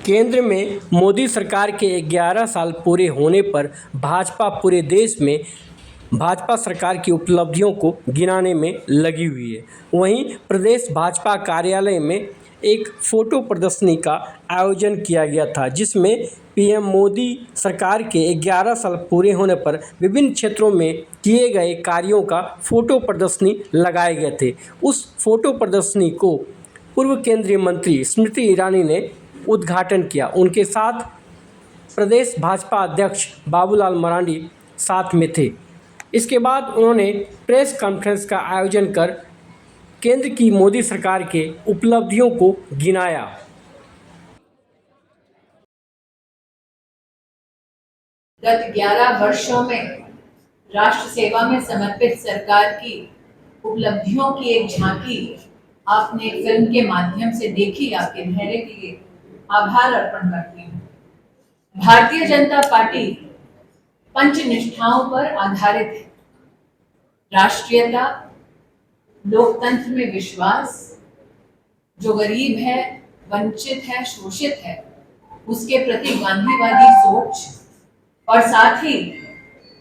केंद्र में मोदी सरकार के 11 साल पूरे होने पर भाजपा पूरे देश में भाजपा सरकार की उपलब्धियों को गिनाने में लगी हुई है। वहीं प्रदेश भाजपा कार्यालय में एक फ़ोटो प्रदर्शनी का आयोजन किया गया था, जिसमें पीएम मोदी सरकार के 11 साल पूरे होने पर विभिन्न क्षेत्रों में किए गए कार्यों का फ़ोटो प्रदर्शनी लगाए गए थे। उस फ़ोटो प्रदर्शनी को पूर्व केंद्रीय मंत्री स्मृति ईरानी ने उद्घाटन किया। उनके साथ प्रदेश भाजपा अध्यक्ष बाबूलाल मरांडी साथ में थे। इसके बाद उन्होंने प्रेस कॉन्फ्रेंस का आयोजन कर केंद्र की मोदी सरकार के उपलब्धियों को गिनाया। गत 11 वर्षों में राष्ट्र सेवा में समर्पित सरकार की उपलब्धियों की एक झांकी आपने फिल्म के माध्यम से देखी। आपके धैर्य के लिए आभार अर्पण करती हूँ। भारतीय जनता पार्टी पंचनिष्ठाओं पर आधारित है। राष्ट्रीयता, लोकतंत्र में विश्वास, जो गरीब है, वंचित है, शोषित है, उसके प्रति गांधीवादी सोच और साथ ही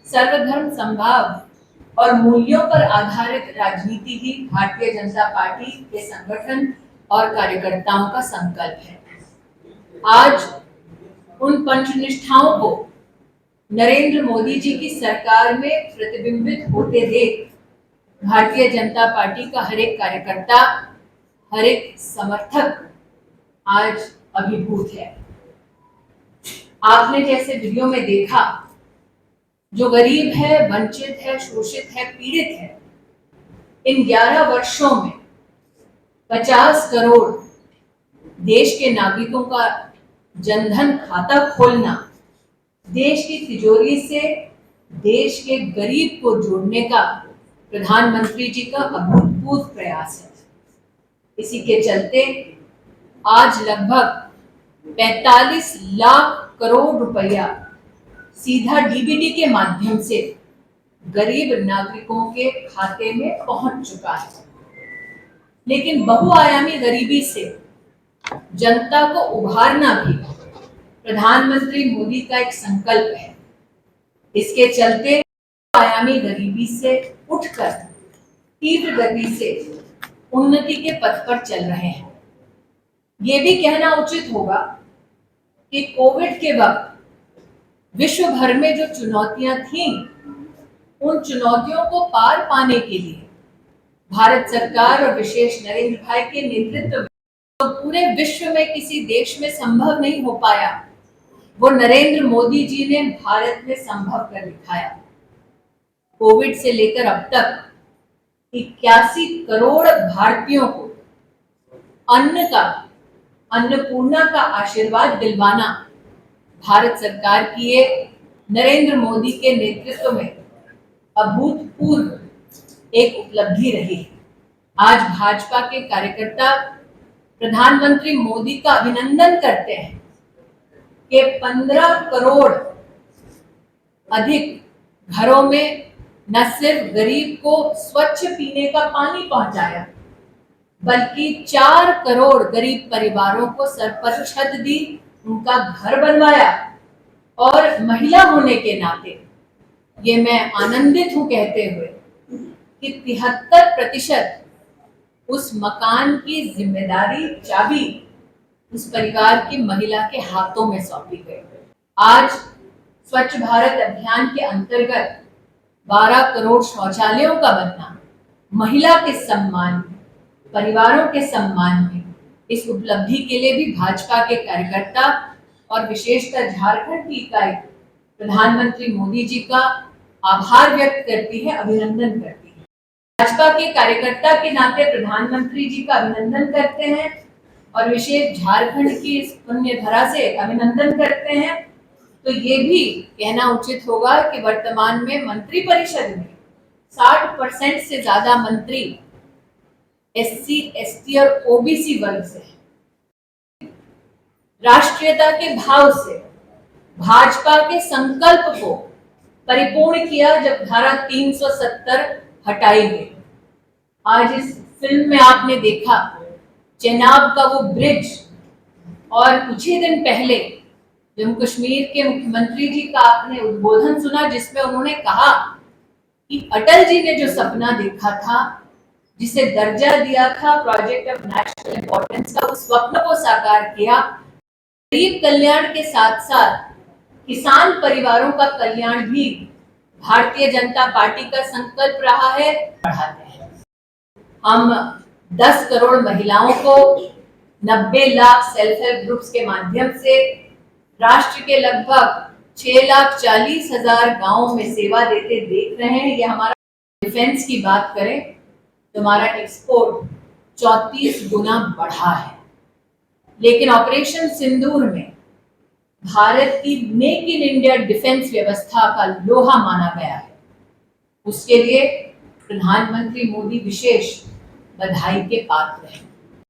सर्वधर्म समभाव और मूल्यों पर आधारित राजनीति ही भारतीय जनता पार्टी के संगठन और कार्यकर्ताओं का संकल्प है। आज उन पंचनिष्ठाओं को नरेंद्र मोदी जी की सरकार में प्रतिबिंबित होते देख भारतीय जनता पार्टी का हर एक कार्यकर्ता, हर एक समर्थक आज अभिभूत है। आपने जैसे वीडियो में देखा, जो गरीब है, वंचित है, शोषित है, पीड़ित है, इन 11 वर्षों में 50 करोड़ देश के नागरिकों का जनधन खाता खोलना, देश की तिजोरी से देश के गरीब को जोड़ने का प्रधानमंत्री जी का अभूतपूर्व प्रयास है। इसी के चलते आज लगभग 45 लाख करोड़ रुपया सीधा डीबीटी के माध्यम से गरीब नागरिकों के खाते में पहुंच चुका है। लेकिन बहुआयामी गरीबी से जनता को उभारना भी प्रधानमंत्री मोदी का एक संकल्प है। इसके चलते आयामी गरीबी से उठकर तीव्र गति से उन्नति के पथ पर चल रहे हैं। ये भी कहना उचित होगा कि कोविड के वक्त विश्व भर में जो चुनौतियां थीं, उन चुनौतियों को पार पाने के लिए भारत सरकार और विशेष नरेंद्र भाई के नेतृत्व में तो पूरे विश्व में किसी देश में संभव नहीं हो पाया, वो नरेंद्र मोदी जी ने भारत में संभव कर दिखाया। कोविड से लेकर अब तक 81 करोड़ भारतीयों को अन्नपूर्णा का आशीर्वाद दिलवाना भारत सरकार की ये नरेंद्र मोदी के नेतृत्व में अभूतपूर्व एक उपलब्धि रही है। आज भाजपा के कार्यकर्ता प्रधानमंत्री मोदी का अभिनंदन करते हैं कि 15 करोड़ अधिक घरों में न सिर्फ गरीब को स्वच्छ पीने का पानी पहुंचाया, बल्कि 4 करोड़ गरीब परिवारों को सर पर छत दी, उनका घर बनवाया। और महिला होने के नाते ये मैं आनंदित हूं कहते हुए कि 73% उस मकान की जिम्मेदारी, चाबी उस परिवार की महिला के हाथों में सौंपी गई। आज स्वच्छ भारत अभियान के अंतर्गत 12 करोड़ शौचालयों का बनना महिला के सम्मान में, परिवारों के सम्मान में, इस उपलब्धि के लिए भी भाजपा के कार्यकर्ता और विशेषकर झारखंड की इकाई प्रधानमंत्री मोदी जी का आभार व्यक्त करती है, अभिनंदन करती है। भाजपा के कार्यकर्ता के नाते प्रधानमंत्री जी का अभिनंदन करते हैं और विशेष झारखंड की इस पुण्य धरा से अभिनंदन करते हैं। तो ये भी कहना उचित होगा कि वर्तमान में मंत्री परिषद में 60% से ज्यादा मंत्री एससी, एसटी और ओबीसी वर्ग से हैं। राष्ट्रीयता के भाव से भाजपा के संकल्प को परिपूर्ण किया जब धारा 370 हटाई गई। आज इस फिल्म में आपने देखा चेनाब का वो ब्रिज और कुछ ही दिन पहले जम्मू कश्मीर के मुख्यमंत्री जी का आपने उद्बोधन सुना, जिसमें उन्होंने कहा कि अटल जी ने जो सपना देखा था, जिसे दर्जा दिया था प्रोजेक्ट ऑफ नेशनल इंपॉर्टेंस का, उस स्वप्न को साकार किया। गरीब कल्याण के साथ साथ किसान परिवारों का कल्याण भी भारतीय जनता पार्टी का संकल्प रहा है। बढ़ाते हैं हम 10 करोड़ महिलाओं को 90 लाख सेल्फ हेल्प ग्रुप्स के माध्यम से राष्ट्र के लगभग 6,40,000 गांवों में सेवा देते देख रहे हैं। ये हमारा डिफेंस की बात करें तो हमारा एक्सपोर्ट 34 गुना बढ़ा है। लेकिन ऑपरेशन सिंदूर में भारत की मेक इन इंडिया डिफेंस व्यवस्था का लोहा माना गया है। उसके लिए प्रधानमंत्री मोदी विशेष बधाई के पात्र हैं।